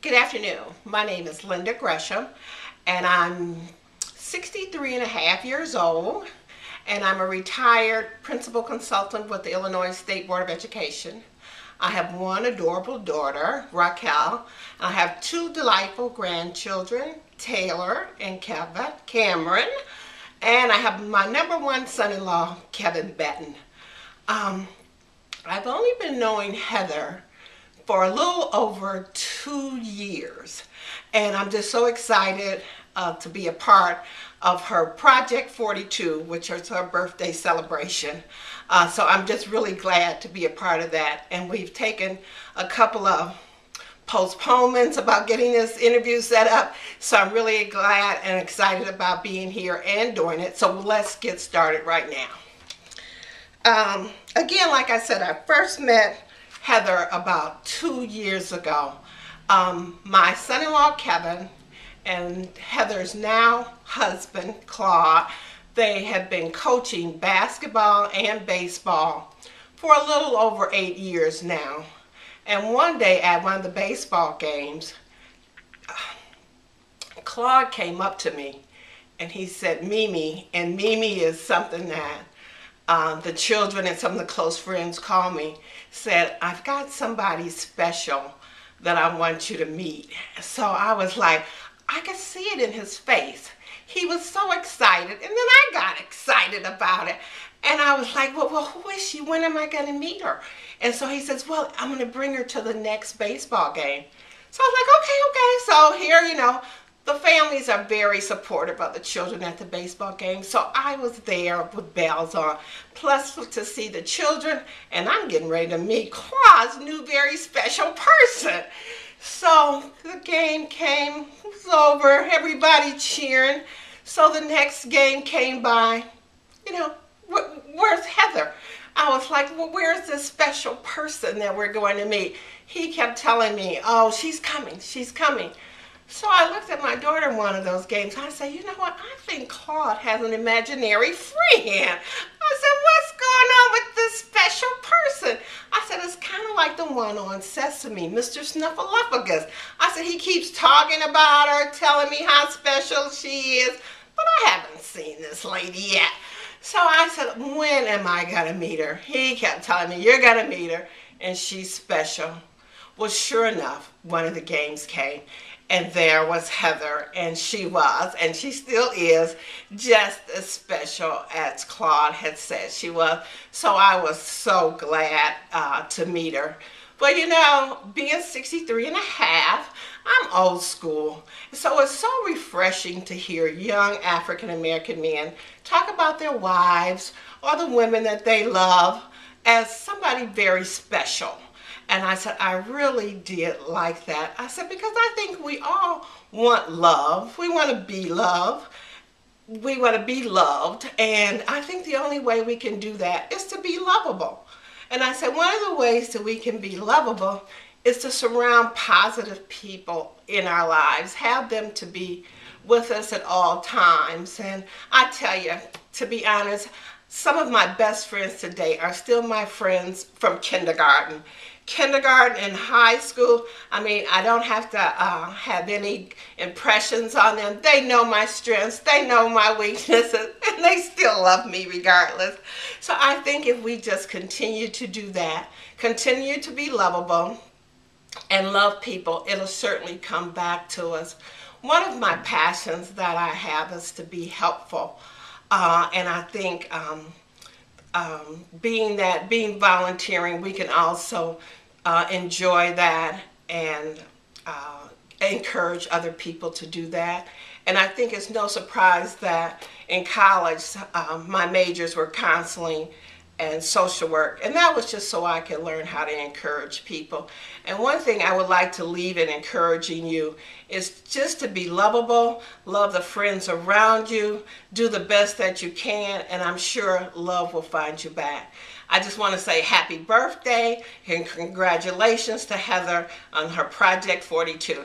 Good afternoon. My name is Linda Gresham, and I'm 63 and a half years old, and I'm a retired principal consultant with the Illinois State Board of Education. I have one adorable daughter, Raquel, and I have two delightful grandchildren, Taylor and Cameron, and I have my number one son-in-law, Kevin Benton. I've only been knowing Heather for a little over 2 years, and I'm just so excited to be a part of her Project 42, which is her birthday celebration. So I'm just really glad to be a part of that, and we've taken a couple of postponements about getting this interview set up, so I'm really glad and excited about being here and doing it. So let's get started right now. Again, like I said, I first met Heather about 2 years ago. My son-in-law Kevin and Heather's now husband Claude, they have been coaching basketball and baseball for a little over 8 years now. And one day at one of the baseball games, Claude came up to me and he said, Mimi, and Mimi is something that the children and some of the close friends call me, said, I've got somebody special that I want you to meet. So I was like, I could see it in his face. He was so excited, and then I got excited about it. And I was like, well, who is she? When am I going to meet her? And so he says, well, I'm going to bring her to the next baseball game. So I was like, okay. So here, the families are very supportive of the children at the baseball game. So I was there with bells on, plus to see the children, and I'm getting ready to meet Claude's new very special person. So the game came, it was over, everybody cheering. So the next game came by, where's Heather? I was like, well, where's this special person that we're going to meet? He kept telling me, oh, she's coming, she's coming. So I looked at my daughter in one of those games. I said, you know what? I think Claude has an imaginary friend. I said, what's going on with this special person? I said, it's kind of like the one on Sesame, Mr. Snuffleupagus. I said, he keeps talking about her, telling me how special she is, but I haven't seen this lady yet. So I said, when am I going to meet her? He kept telling me, you're going to meet her, and she's special. Well, sure enough, one of the games came, and there was Heather, and she was, and she still is, just as special as Claude had said she was. So I was so glad to meet her. But being 63 and a half, I'm old school. So it's so refreshing to hear young African American men talk about their wives or the women that they love as somebody very special. And I said, I really did like that. I said, because I think we all want love. We want to be loved. We want to be loved. And I think the only way we can do that is to be lovable. And I said, one of the ways that we can be lovable is to surround positive people in our lives. Have them to be with us at all times. And I tell you, to be honest, some of my best friends today are still my friends from kindergarten. Kindergarten and high school, I don't have to have any impressions on them. They know my strengths, they know my weaknesses, and they still love me regardless. So I think if we just continue to do that, continue to be lovable and love people, it'll certainly come back to us. One of my passions that I have is to be helpful, and I think being volunteering, we can also enjoy that and encourage other people to do that. And I think it's no surprise that in college my majors were counseling and social work, and that was just so I could learn how to encourage people. And one thing I would like to leave in encouraging you is just to be lovable, love the friends around you, do the best that you can, and I'm sure love will find you back. I just want to say happy birthday and congratulations to Heather on her Project 42.